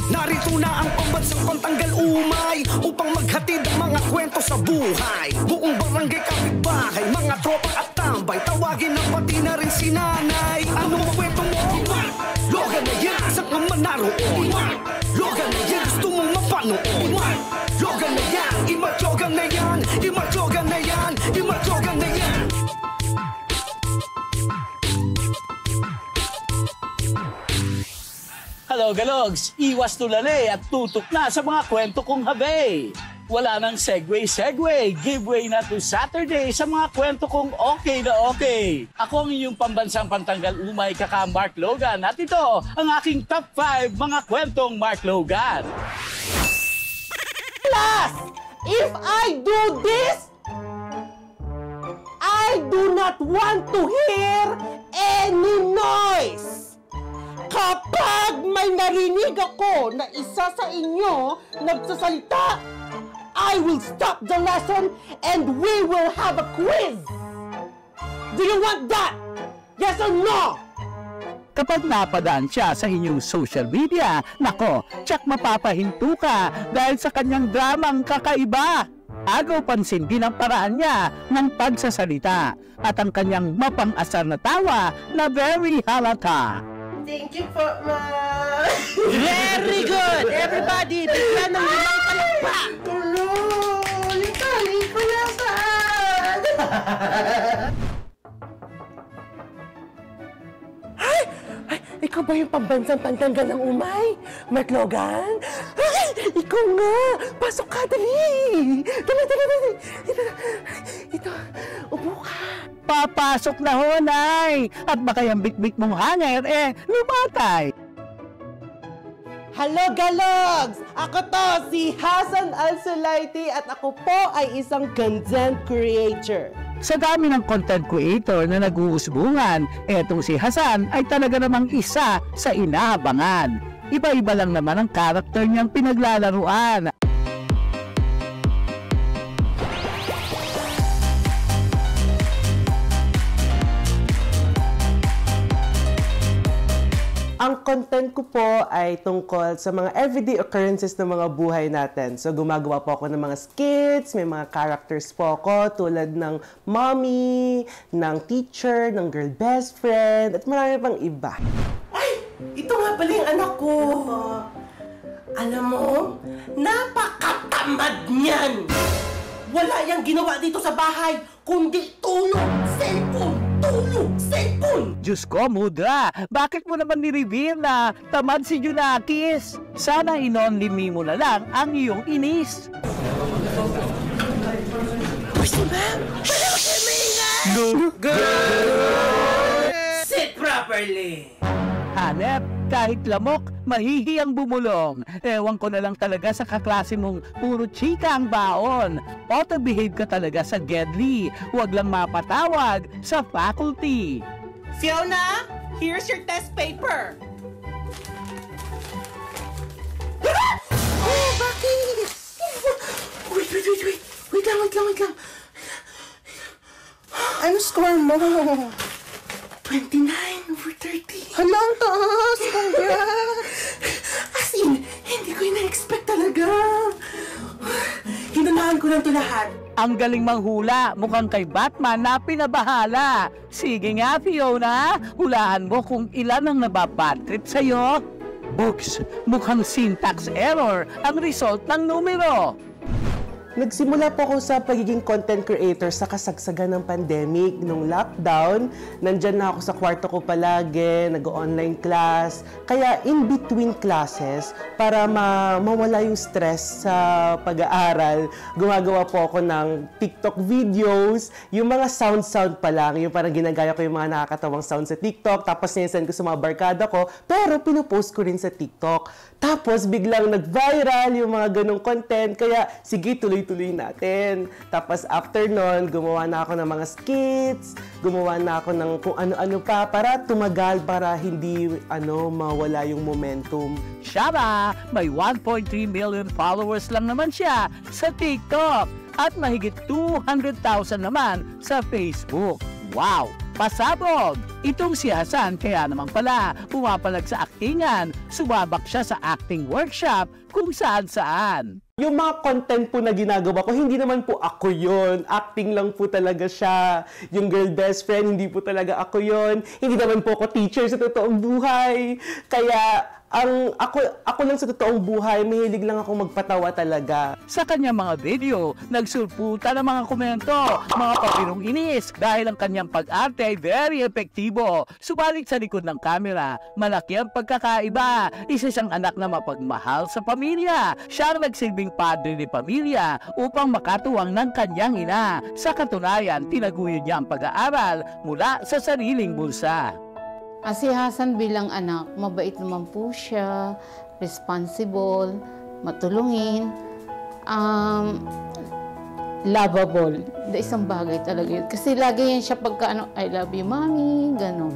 Narito na ang pambansang pantanggal umay upang maghatid ang mga kwento sa buhay. Buong barangay kapitbahay, mga tropa at tambay, tawagin na pati na rin si nanay. Anong kwento mo? Logan na yan, saan ka man naroon? Logan na yan, gusto mong mapanood? Logan na yan, imatyogan na yan, imatyogan na yan, imatyogan na yan. Hello, Galogs! Iwas tulali at tutok na sa mga kwento kong habe. Wala nang segue, giveaway na to Saturday sa mga kwento kong okay na okay. Ako ang inyong pambansang pantanggal umay kaka Mark Logan at ito ang aking top 5 mga kwentong Mark Logan. Plus, if I do this, I do not want to hear any noise. Kapag may narinig ako na isa sa inyo nagsasalita, I will stop the lesson and we will have a quiz. Do you want that? Yes or no? Kapag napadaan siya sa inyong social media, nako, tsak mapapahinto ka dahil sa kanyang dramang kakaiba. Agaw pansin din ang paraan niya ng pagsasalita at ang kanyang mapang-asar na tawa na very halata. Thank you for my... Very good! Everybody, bigyan ng limang palakpak! Tulo! Litali ko na saan! Ay! Ikaw ba yung pambansang pantanggal ng umay? Mark Logan? Ay! Ikaw nga! Pasok ka, dali! Dali! Ito, upo ka! Papasok na ho, Nay! At baka yung bit-bit mong hanger, lumatay! Hello, Galogs! Ako to, si Hasan Al-Sulaiti at ako po ay isang content creator. Sa dami ng content creator na nag-uusbungan, etong si Hasan ay talaga namang isa sa inaabangan. Iba-iba lang naman ang karakter niyang pinaglalaruan. Ang content ko po ay tungkol sa mga everyday occurrences ng mga buhay natin. So gumagawa po ako ng mga skits, may mga characters po ako tulad ng mommy, ng teacher, ng girl best friend, at marami pang iba. Ay! Ito nga pala yung anak ko! Alam mo, napakatamad niyan! Wala yang ginawa dito sa bahay, kundi tulog, cellphone! Tulog, cellphone! Diyos ko, Mudra, bakit mo naman ni-reveal na tamad si Junakis? Sana in-only me mo na lang ang iyong inis. Pwede ba? Wala ko kayo maingay! Sit properly! Hanep, kahit lamok, mahihiyang bumulong. Ewan ko na lang talaga sa kaklase mong puro chika ang baon. Auto-behave ka talaga sa Gedli. Huwag lang mapatawag sa faculty. Fiona, here's your test paper. Oh, bakit? Wait. Wait lang. Ano score mo? 29 over 30. Hala, ang taas! Congrats! As in, hindi ko ina-expect talaga. Hinanahan ko lang ito lahat. Ang galing manghula, mukhang kay Batman na pinabahala. Sige nga, Fiona, hulaan mo kung ilan ang nababadtrip sa'yo. Books, mukhang syntax error ang result ng numero. Nagsimula po ako sa pagiging content creator sa kasagsagan ng pandemic. Nung lockdown, nandyan na ako sa kwarto ko palagi, nag-online class. Kaya in between classes, para mawala yung stress sa pag-aaral, gumagawa po ako ng TikTok videos. Yung mga sound pa lang, yung parang ginagaya ko yung mga nakakatawang sound sa TikTok, tapos sinesend ko sa mga barkada ko, pero pinupost ko rin sa TikTok. Tapos biglang nag-viral yung mga ganong content, kaya sige, tuloy-tuloy natin. Tapos after nun, gumawa na ako ng mga skits, gumawa na ako ng kung ano-ano pa para tumagal, para hindi mawala yung momentum. Siya ba, may 1.3 million followers lang naman siya sa TikTok at mahigit 200,000 naman sa Facebook. Wow! Pasabog! Itong si Hasan kaya naman pala pumapalag sa aktingan, sumabak siya sa acting workshop kung saan-saan. Yung mga content po na ginagawa ko, hindi naman po ako yun. Acting lang po talaga siya. Yung girl best friend, hindi po talaga ako yun. Hindi naman po ako teacher sa totoong buhay. Kaya ako lang sa totoong buhay, mahilig lang ako magpatawa talaga. Sa kanyang mga video, nagsulputan ng mga komento, mga papirong inis dahil ang kanyang pag-arte ay very epektibo. Subalit sa likod ng kamera, malaki ang pagkakaiba. Isa siyang anak na mapagmahal sa pamilya. Siya ang nagsilbing padre ni pamilya upang makatuwang ng kanyang ina. Sa katunayan, tinaguyod niya ang pag-aaral mula sa sariling bulsa. Si Hasan bilang anak, mabait naman po siya, responsible, matulungin, lovable. Isang bagay talaga yun. Kasi lagi yan siya pagka I love you, mommy, ganon.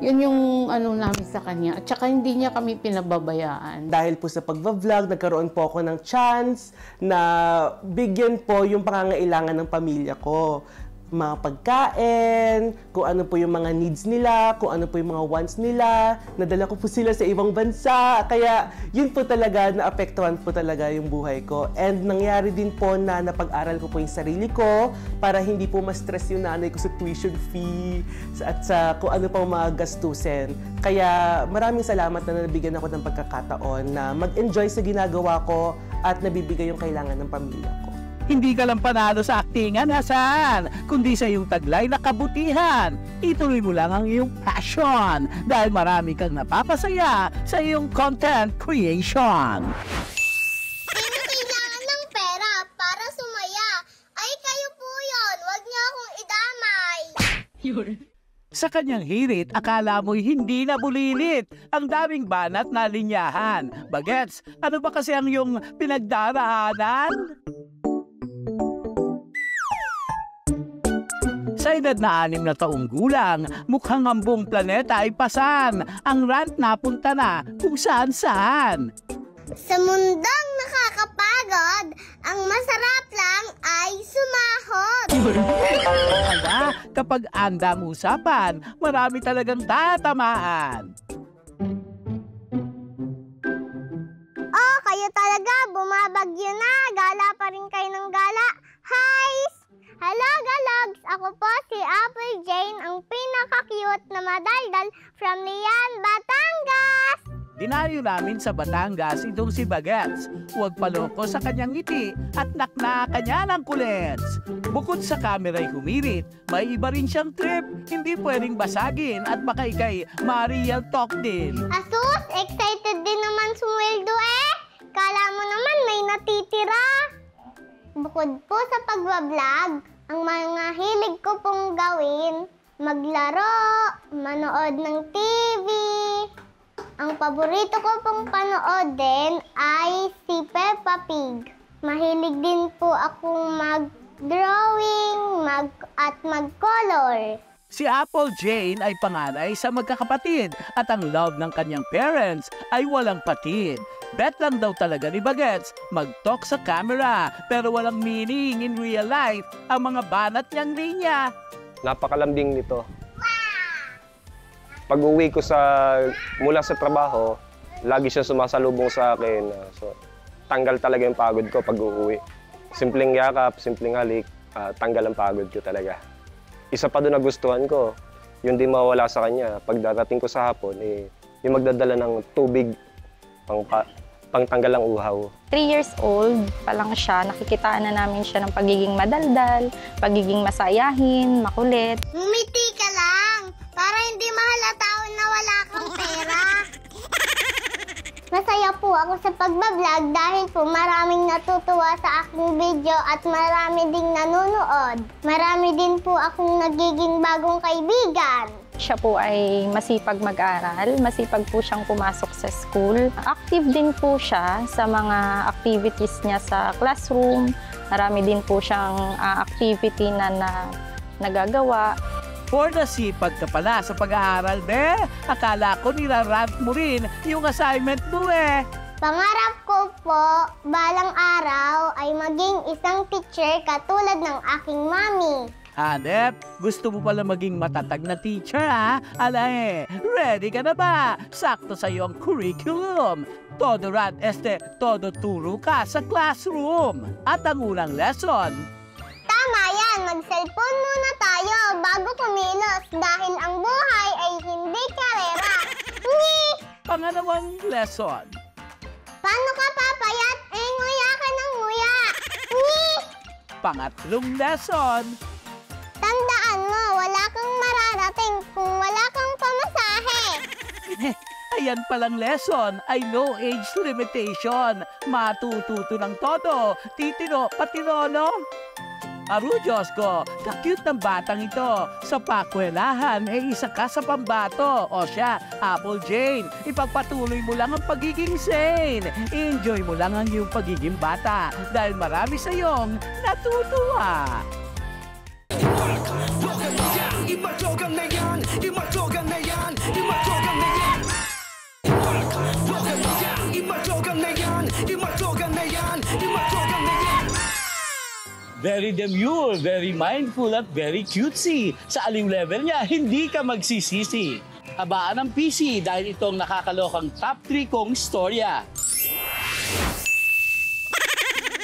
Yun yung namin sa kanya. At saka hindi niya kami pinababayaan. Dahil po sa pagbablog, nagkaroon po ako ng chance na bigyan po yung pangangailangan ng pamilya ko. Mga pagkain, kung ano po yung mga needs nila, kung ano po yung mga wants nila. Nadala ko po sila sa ibang bansa. Kaya yun po talaga, naapektuhan po talaga yung buhay ko. And nangyari din po na napag-aral ko po yung sarili ko para hindi po ma-stress yung nanay ko sa tuition fee at sa kung ano pang mga gastusin. Kaya maraming salamat na nabigyan ako ng pagkakataon na mag-enjoy sa ginagawa ko at nabibigay yung kailangan ng pamilya ko. Hindi ka lang panalo sa aktingan, Hasan, kundi sa iyong taglay na kabutihan. Ituloy mo lang ang iyong passion dahil marami kang napapasaya sa iyong content creation. Sino kailangan ng pera para sumaya? Ay kayo po yun, huwag niyo akong idamay. Sa kanyang hirit, akala mo'y hindi na bulilit. Ang daming banat na linyahan. Bagets, ano ba kasi ang iyong pinagdaraanan? Sa edad na 6 na taong gulang, mukhang ang buong planeta ay pasan. Ang rant napunta na kung saan-saan. Sa mundong nakakapagod, ang masarap lang ay sumahod. Aba, kapag andang usapan, marami talagang tatamaan. Oh, kayo talaga, bumabagyo na. Gala pa rin kayo ng gala. Hi! Hello, Galogs! Ako po si Apple Jane, ang pinaka-cute na madaldal from Lian, Batangas! Dinayo namin sa Batangas itong si Bagets. Huwag paloko sa kanyang ngiti at naknaka niya ng kulets. Bukod sa kamera'y humirit, may iba rin siyang trip. Hindi pwedeng basagin at baka ikay ma-real talk din. Asus, excited din naman sumweldo eh! Kala mo naman may natitira! Bukod po sa pagbablog, ang mga hilig ko pong gawin, maglaro, manood ng TV. Ang paborito ko pong panood din ay si Peppa Pig. Mahilig din po akong mag-drawing at mag-color. Si Apple Jane ay panganay sa magkakapatid at ang love ng kanyang parents ay walang patid. Bet lang daw talaga ni Bagets mag-talk sa camera pero walang meaning in real life ang mga banat niyang linya. Napakalambing nito. Pag-uwi ko mula sa trabaho, lagi siya sumasalubong sa akin. So, tanggal talaga yung pagod ko pag-uwi. Simpleng yakap, simpleng halik, tanggal ang pagod ko talaga. Isa pa doon na gustuhan ko, yung di mawala sa kanya. Pag darating ko sa hapon, yung magdadala ng tubig pang tanggal ang uhaw. 3 years old pa lang siya, nakikitaan na namin siya ng pagiging madaldal, pagiging masayahin, makulit. Ngumiti ka lang, para hindi mahalata na wala kang pera. Masaya po ako sa pagbablog dahil po maraming natutuwa sa aking video at marami ding nanonood. Marami din po akong nagiging bagong kaibigan. Siya po ay masipag mag-aral, masipag po siyang pumasok sa school. Active din po siya sa mga activities niya sa classroom. Marami din po siyang activity na nagagawa. For the sipag ka pala sa pag-aaral, be. Akala ko nirarant mo rin yung assignment mo eh. Pangarap ko po, balang araw ay maging isang teacher katulad ng aking mami. Hanep, gusto mo pala maging matatag na teacher ha? Ready ka na ba? Sakto sa iyo ang curriculum. Todo todo turo ka sa classroom. At ang unang lesson. Tama yan, mag-cellphone muna tayo bago kumilos dahil ang buhay ay hindi karera. Ngi! Pangalawang lesson. Paano ka papayat? Nguya ka ng nguya. Ngi! Pangatlong lesson. Tandaan mo, wala kang mararating kung wala kang pamasahe. Ayan palang lesson ay no age limitation. Matututo ng todo, titino, pati lolo. Diyos ko, ka-cute ng batang ito. Sa pakwelahan, isa ka sa pambato. O siya, Apple Jane, ipagpatuloy mo lang ang pagiging sane. Enjoy mo lang ang iyong pagiging bata dahil marami sa iyong natutuwa. Imatlogan na yan, imatlogan na yan, imatlogan na yan. Imatlogan na yan, imatlogan na yan, imatlogan na yan. Very demure, very mindful at very cutesy. Sa aliw level niya, hindi ka magsisisi. Abaan ng PC dahil itong nakakalokang top 3 kong storya.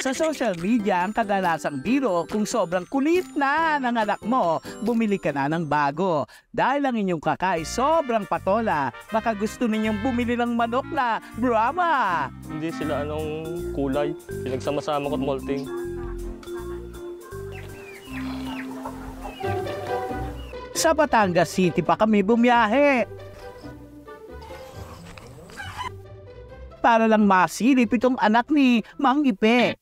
Sa social media, ang kadalasang biro kung sobrang kulit na ng anak mo, bumili ka na ng bago. Dahil ang inyong kakay sobrang patola, baka gusto ninyong bumili ng manok na Brahma. Hindi sila kulay. Pinagsama-sama ko't molting. Sa Batangas City pa kami bumiyahe. Para lang masilip itong anak ni Mang Ipe.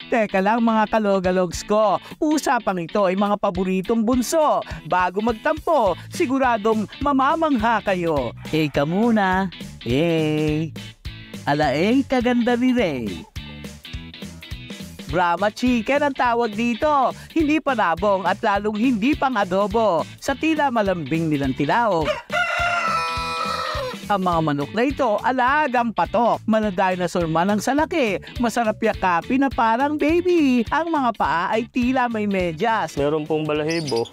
Teka lang mga kalogalogs ko, usapang ito ay mga paboritong bunso. Bago magtampo, siguradong mamamangha kayo. Ka muna. Kaganda ni Ray. Brahma chicken ang tawag dito. Hindi panabong at lalong hindi pang adobo. Sa tila malambing nilang tilaok. Ang mga manok na ito, alagang patok. Mana-dinosaur man ang salaki. Masarap yakapin na parang baby. Ang mga paa ay tila may medyas. Meron pong balahibo.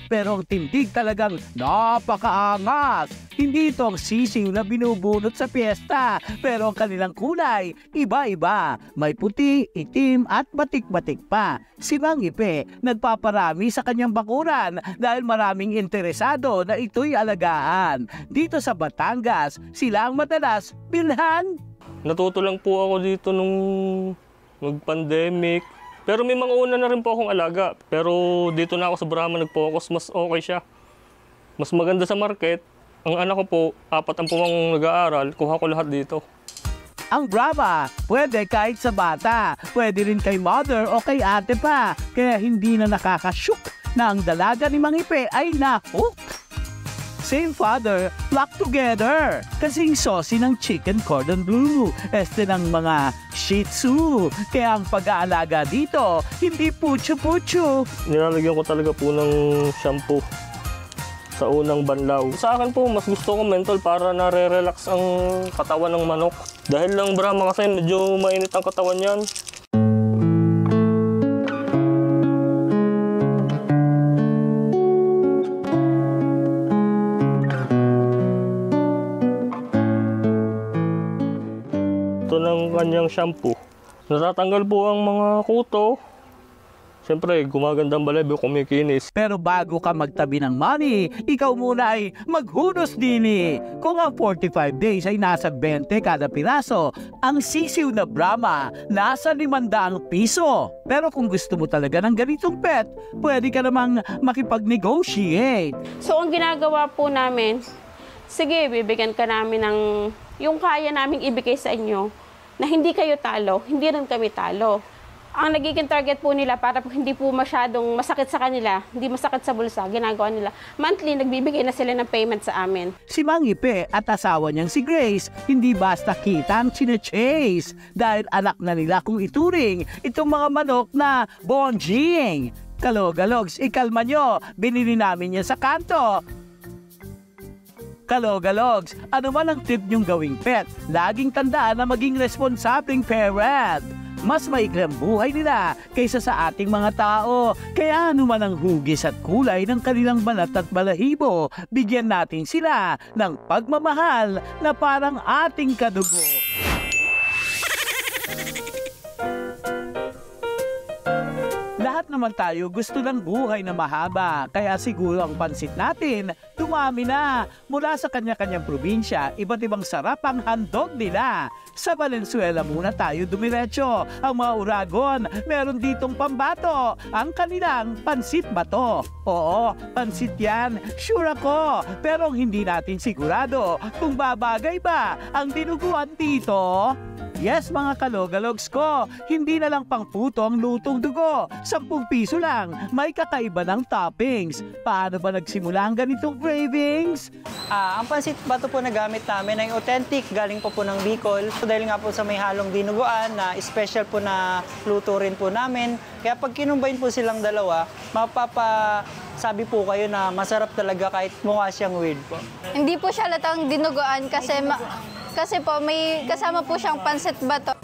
Pero ang tindig talagang napakaangas. Hindi ito ang sisiw na binubunot sa piyesta. Pero ang kanilang kulay, iba-iba. May puti, itim at batik-batik pa. Si Mang Ipe nagpaparami sa kanyang bakuran dahil maraming interesado na ito'y alagaan. Dito sa Batangas, sila ang madalas bilhan. Natuto lang po ako dito nung mag-pandemic. Pero may mga una na rin po akong alaga. Pero dito na ako sa Brahma nag-focus, mas okay siya. Mas maganda sa market. Ang anak ko po, 4 ang pumang nag-aaral, kuha ko lahat dito. Ang Brahma, pwede kahit sa bata. Pwede rin kay mother o kay ate pa. Kaya hindi na nakakashook na ang dalaga ni Mang Ipe ay na-hook. Same father, flock together. Kasing saucy ng chicken cordon bleu, ng mga Shih Tzu. Kaya ang pag-aalaga dito, hindi pucho-pucho. Nilalagyan ko talaga po ng shampoo sa unang banlaw. Sa akin po, mas gusto ko menthol para nare-relax ang katawan ng manok. Dahil lang Brahma kasi medyo mainit ang katawan yan. Ito ng kanyang shampoo. Natatanggal po ang mga kuto. Siyempre, gumagandang balahibo, kumikinis. Pero bago ka magtabi ng money, ikaw muna ay maghunos dini. Kung ang 45 days ay nasa 20 kada piraso, ang sisiw na Brahma nasa 500 piso. Pero kung gusto mo talaga ng ganitong pet, pwede ka namang makipag-negotiate. So, ang ginagawa po namin, sige, bibigyan ka namin ng yung kaya naming ibigay sa inyo na hindi kayo talo, hindi rin kami talo. Ang nagiging target po nila para po hindi po masyadong masakit sa kanila, hindi masakit sa bulsa, ginagawa nila. Monthly, nagbibigay na sila ng payment sa amin. Si Mang Ipe at asawa niyang si Grace, hindi basta kita ang chine-chase dahil anak na nila kung ituring itong mga manok na bonjing. Kalogalogs, ikalma nyo, binili namin yan sa kanto. Kalogalogs, ano man ang trip niyong gawing pet, laging tandaan na maging responsableng parent. Mas maikli ang buhay nila kaysa sa ating mga tao. Kaya anuman ang hugis at kulay ng kanilang balat at balahibo, bigyan natin sila ng pagmamahal na parang ating kadugo. Lahat naman tayo gusto ng buhay na mahaba, kaya siguro ang pansit natin dumami na. Mula sa kanya-kanyang probinsya, iba't ibang sarap ang handog nila. Sa Valenzuela muna tayo dumiretso. Ang mga Uragon, meron ditong pambato, ang kanilang pansit bato. Oo, pansit yan, sure ako. Pero hindi natin sigurado kung babagay ba ang dinuguan dito. Yes, mga kalogalogs ko, hindi na lang pang puto ang lutong dugo. 10 piso lang, may kakaiba ng toppings. Paano ba nagsimula ang ganitong cravings? Ang pansit bato po na gamit namin ay authentic, galing po ng Bicol. Dahil nga po sa may halong dinuguan na special po na luto rin po namin. Kaya pag kinumbine po silang dalawa, mapapasabi po kayo na masarap talaga kahit mukha siyang weird po. Hindi po siya latang dinuguan kasi po may kasama po siyang pansit bato.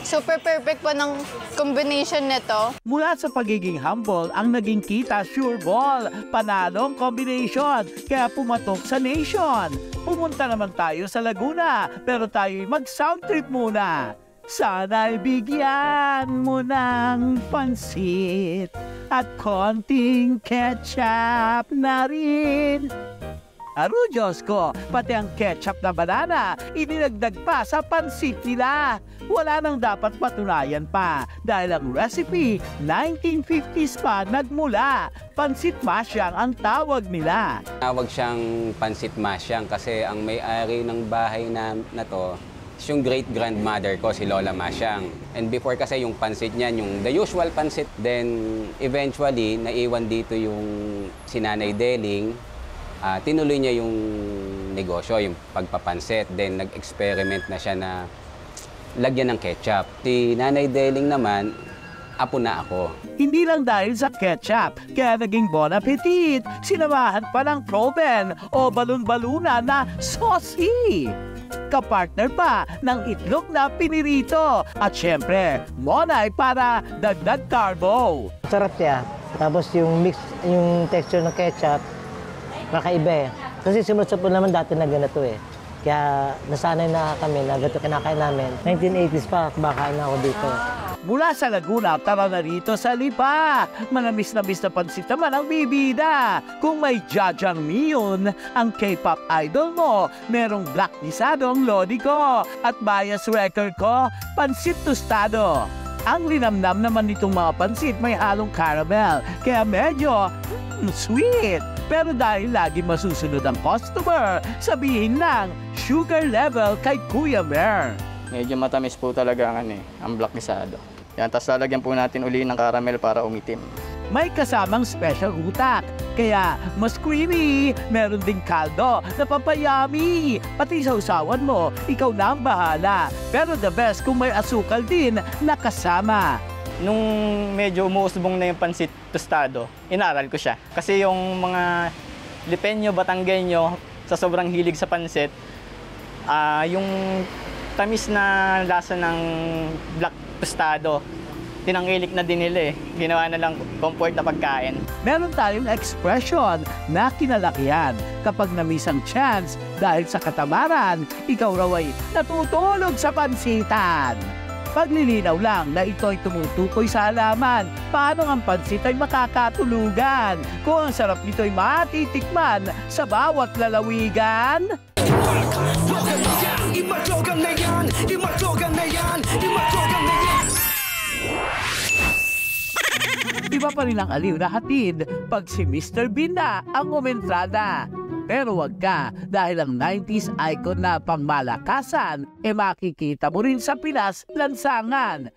Super perfect po ng combination nito. Mula sa pagiging humble, ang naging kita sure ball. Panalong combination, kaya pumatok sa nation. Pumunta naman tayo sa Laguna, pero tayo'y mag-sound trip muna. Sana'y bigyan mo ng pansit at konting ketchup na rin. Aro Diyos ko, pati ang ketchup na banana, idinagdag pa sa pansit nila. Wala nang dapat patunayan pa dahil ang recipe 1950s pa nagmula. Pansit masyang ang tawag nila. Tawag siyang pansit masyang kasi ang may-ari ng bahay na to, yung great-grandmother ko, si Lola Masyang. And before kasi yung pansit niyan, yung the usual pansit. Then eventually, naiwan dito yung si Nanay Deling. Tinuloy niya yung negosyo, yung pagpapansit. Then nag-experiment na siya na lagyan ng ketchup. Si Nanay Deling naman, apo na ako. Hindi lang dahil sa ketchup, kaya naging bon appetit. Sinamahan pa ng proven o balon-baluna na saucy. Kapartner pa ng itlog na pinirito. At syempre, monay para dagdag carbo. Sarap siya. Tapos yung mix, yung texture ng ketchup, kakaiba eh. Kasi simula po naman dati na ganito eh. Kaya nasanay na kami na ganito kinakain namin. 1980s pa, kumakain na ako dito. Mula sa Laguna, tara na rito sa Lipa. Manamis-namis na pansit naman ang bibida. Kung may Jajang Mion, ang K-pop idol mo, merong black nisado ang lodi ko. At bias record ko, pansit tostado. Ang linamnam naman nitong mga pansit may halong caramel, kaya medyo sweet. Pero dahil lagi masusunod ang customer, sabihin lang, sugar level kay Kuya Mer. Medyo matamis po talaga ang black nisado. Yan, tapos lalagyan po natin uli ng caramel para umitim. May kasamang special utak, kaya mas creamy. Meron ding kaldo na papayami. Pati sa usawan mo, ikaw na ang bahala. Pero the best kung may asukal din na kasama. Nung medyo umuusbong na yung pansit tostado, inaral ko siya. Kasi yung mga Lipeño, Batanggenyo, sa sobrang hilig sa pansit, yung tamis na lasa ng black tostado, tinanggilik na din nila eh. Ginawa na lang comfort na pagkain. Meron tayong expression na kinalakihan kapag na-miss ang chance dahil sa katamaran, ikaw raw ay natutulog sa pansitan. Paglilinaw lang na ito'y tumutukoy sa halaman, paano ang pansit ay makakatulugan kung ang sarap nito'y matitikman sa bawat lalawigan? Imatlogan na yan! Imatlogan na yan! Imatlogan na yan! Iba pa rin ang aliw na hatid pag si Mr. Bean na ang umentrada. Pero wag ka, dahil ang 90s icon na pangmalakasan, makikita mo rin sa Pinas lansangan.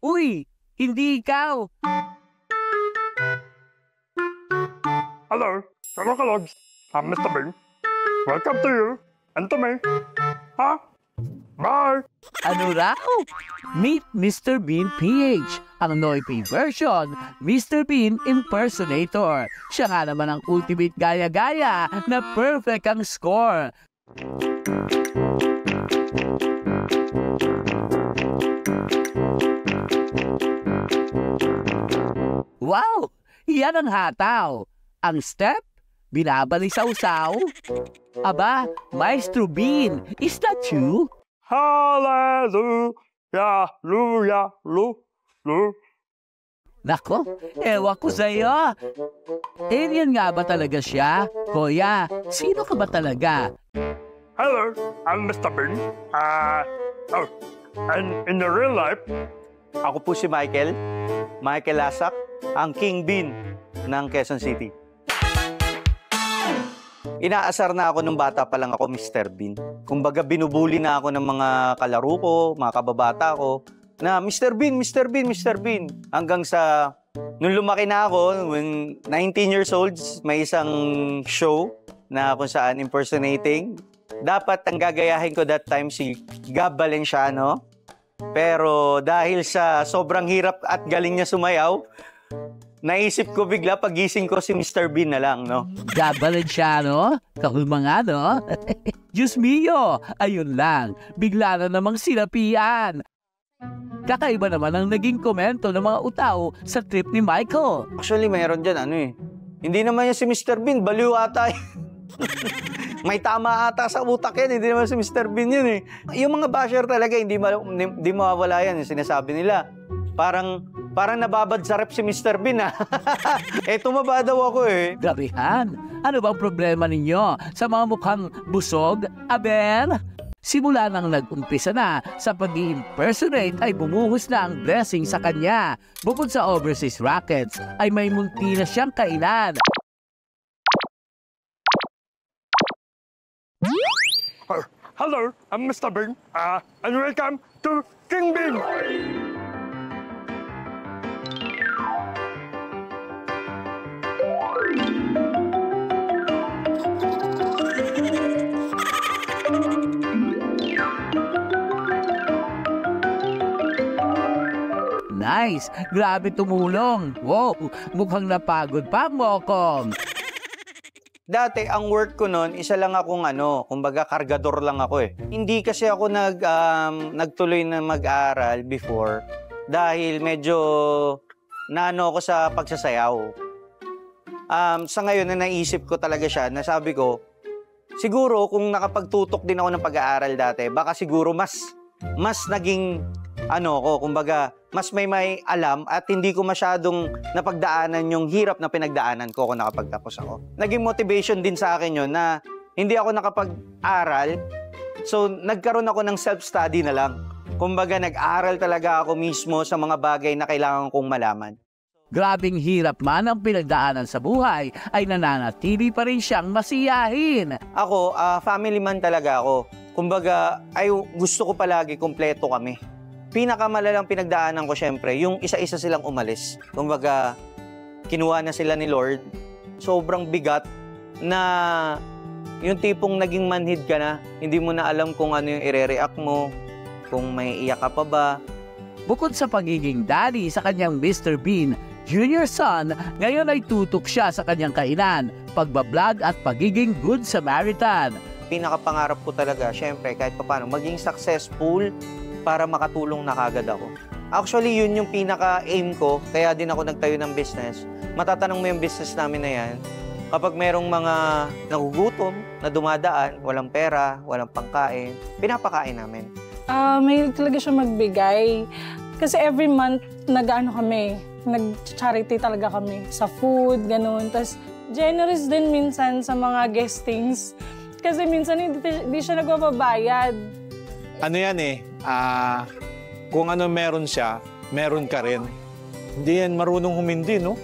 Uy, hindi ikaw! Hello, fellow kalogs. I'm Mr. Bean. Welcome to you and to me. Ha? Bye! Ano raw? Meet Mr. Bean PH, ang Noipay version, Mr. Bean impersonator. Siya nga naman ang ultimate gaya-gaya na perfect ang score. Wow! Yan ang hataw. Ang step, binabalisaw-saw. Aba, Maestro Bean, is that you? Hallelujah, luya, lu. Nako, ewan ko sa'yo. Alien nga ba talaga siya? Kuya, sino ka ba talaga? Hello, I'm Mr. Bean. And in the real life, ako po si Michael Lasak, ang King Bean ng Quezon City. Inaasar na ako nung bata pa lang ako, Mr. Bean. Kumbaga binubuli na ako ng mga kalaro ko, mga kababata ko, na Mr. Bean, Mr. Bean, Mr. Bean. Hanggang sa, nung lumaki na ako, when 19 years old, may isang show na kung saan impersonating. Dapat ang gagayahin ko that time si Gab Valenciano. Pero dahil sa sobrang hirap at galing niya sumayaw, naisip ko bigla pagising ko si Mr. Bean na lang, no? Gab Valenciano? Kahulmang no? Diyos mio! Ayun lang, bigla na namang sinapian. Kakaiba naman ang naging komento ng mga utaw sa trip ni Michael. Actually, mayroon dyan, hindi naman yan si Mr. Bean, baliw ata. May tama ata sa utak yan, hindi naman si Mr. Bean yun Yung mga basher talaga, hindi mawawala yan, yung sinasabi nila. Parang nababad sa rep si Mr. Bean tumaba daw ako Gabihan, ano bang problema ninyo sa mga mukhang busog, aber? Simula nang nag-umpisa na sa pag-i-impersonate ay bumuhos na ang blessing sa kanya. Bukod sa overseas rackets ay may munti na siyang kainan. Hello, I'm Mr. Bean. And welcome to King Bean. Nice! Grabe tumulong! Wow! Mukhang napagod pa, Mokong! Dati, ang work ko noon, isa lang akong kumbaga kargador lang ako Hindi kasi ako nagtuloy na mag-aral before dahil medyo naano ako sa pagsasayaw. Sa ngayon na naisip ko talaga siya, nasabi ko, siguro kung nakapagtutok din ako ng pag-aaral dati, baka siguro mas naging kumbaga, mas may alam at hindi ko masyadong napagdaanan yung hirap na pinagdaanan ko kung nakapagtapos ako. Naging motivation din sa akin yun na hindi ako nakapag-aral, so nagkaroon ako ng self-study na lang. Kumbaga, nag-aral talaga ako mismo sa mga bagay na kailangan kong malaman. Grabing hirap man ang pinagdaanan sa buhay, ay nananatili pa rin siyang masiyahin. Ako, family man talaga ako. Kumbaga, gusto ko palagi kumpleto kami. Pinakamalalang pinagdaanan ko syempre, yung isa-isa silang umalis. Kumbaga, kinuha na sila ni Lord. Sobrang bigat na yung tipong naging manhid ka na, hindi mo na alam kung ano yung ire-react mo, kung may iyak ka pa ba. Bukod sa pagiging daddy sa kanyang Mr. Bean Junior son, ngayon ay tutok siya sa kanyang kainan, pagbablog at pagiging good Samaritan. Pinakapangarap ko talaga, syempre, kahit paano, maging successful para makatulong na kagad ako. Actually, yun yung pinaka-aim ko, kaya din ako nagtayo ng business. Matatanong mo yung business namin na yan, kapag merong mga nagugutom na dumadaan, walang pera, walang pangkain, pinapakain namin. May talaga siya magbigay. Kasi every month, nag-charity talaga kami sa food, ganun. Tapos, generous din minsan sa mga guestings. Kasi minsan hindi siya nagpapabayad. Ano yan kung ano meron siya, meron ka rin. Hindi yan marunong humindi, no?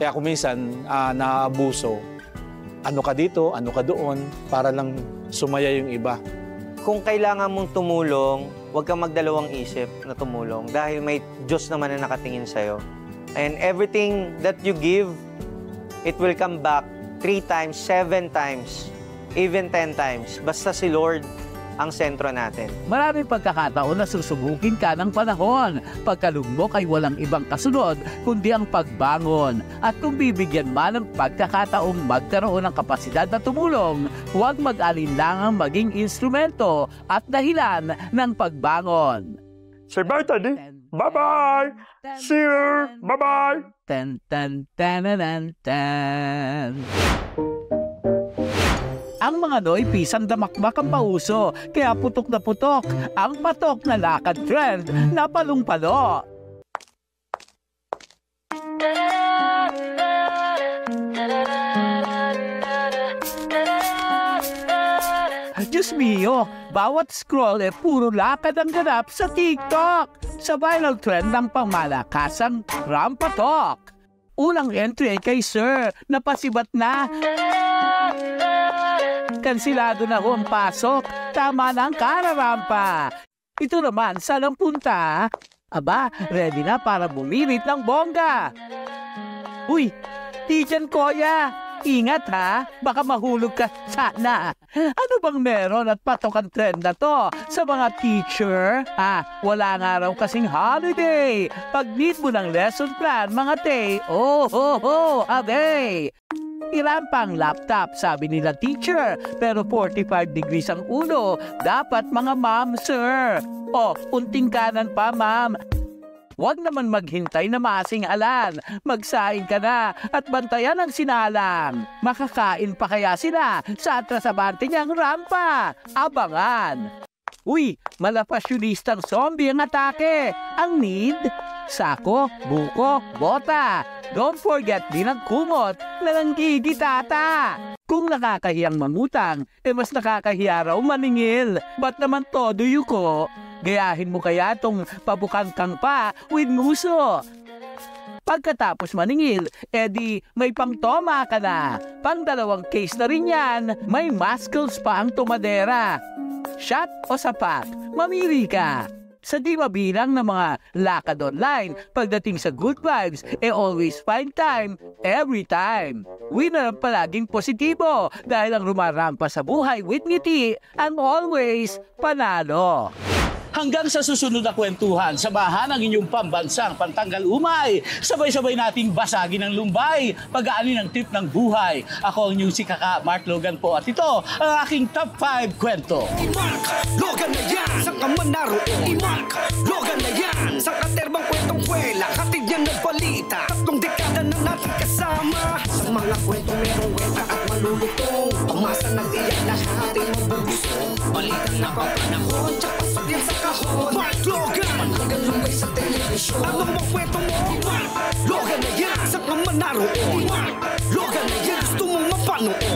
Kaya kung minsan naabuso, ano ka dito, ano ka doon, para lang sumaya yung iba. Kung kailangan mong tumulong, huwag kang magdalawang isip na tumulong dahil may Diyos naman na nakatingin sa'yo. And everything that you give, it will come back 3 times, 7 times, even 10 times. Basta si Lord ang sentro natin. Maraming pagkakataon na susubukin ka ng panahon. Pagkalugmok ay walang ibang kasunod kundi ang pagbangon. At kung bibigyan man ng pagkakataong magkaroon ng kapasidad na tumulong, huwag mag-alinlangang maging instrumento at dahilan ng pagbangon. Say bye, Daddy. Bye-bye. See you. Bye-bye. Tan tan tananan tan. Ang mga Noy pisang damakmak ang pauso, kaya putok na putok ang patok na lakad trend na palong-palo. Diyos mio, bawat scroll puro lakad ang ganap sa TikTok. Sa viral trend ng pangmalakasang rampatok. Unang entry kay Sir, napasibat na. Kansilado na ho ang pasok, tama na ang kararampa. Ito naman, saan ang punta? Aba, ready na para bumirit ng bongga. Uy, di dyan, Koya. Ingat ha, baka mahulog ka sana. Ano bang meron at patok ang trend na to sa mga teacher? Wala nga raw kasing holiday. Pag need mo ng lesson plan, mga te, abay. Irampang laptop, sabi nila teacher, pero 45 degrees ang ulo. Dapat mga ma'am, sir. Unting kanan pa, ma'am. Huwag naman maghintay na masing-alan. Magsaing ka na at bantayan ang sinalang. Makakain pa kaya sila sa atrasabante niyang rampa? Abangan! Uy, malapasyonistang zombie ang atake. Ang need? Sako, buko, bota. Don't forget din ang kumot na nanggigitata. Kung nakakahiyang mangutang, mas nakakahiya raw maningil. Ba't naman todo yuko? Gayahin mo kaya tong pabukangkang pa with muso. Pagkatapos maningil, edi may pangtoma ka na. Pang dalawang case na rin yan, may muscles pa ang tumadera. Shot o sapat, mamili ka. Sa di mabilang ng mga lakad online, pagdating sa good vibes, always find time, every time. Winner ang palaging positibo dahil ang rumarampa sa buhay with ngiti ang always panalo. Hanggang sa susunod na kwentuhan, samahan ang inyong pambansang pantanggal umay. Sabay-sabay nating basagin ang lumbay, pag-aani ng trip ng buhay. Ako ang inyong si Kaka Mark Logan po at ito ang aking top 5 kwento. Mark Logan na yan, sa kaman naroon. Mark Logan na yan, sa katerbang kwentong kwela. Hatid yan ng balita, 3 dekada na natin kasama. Sa mga kwentong merong weta at malulutong, pamasa nag-iyak lahat ating mabubusong. Balikan na papanahon, tsaka yan sa kahon. Mark Logan, hanggang lumbay sa television. Anong makwento mo? Mark Logan na yan, sa kaman naroon. Mark Logan na yan, gusto mong mapanood.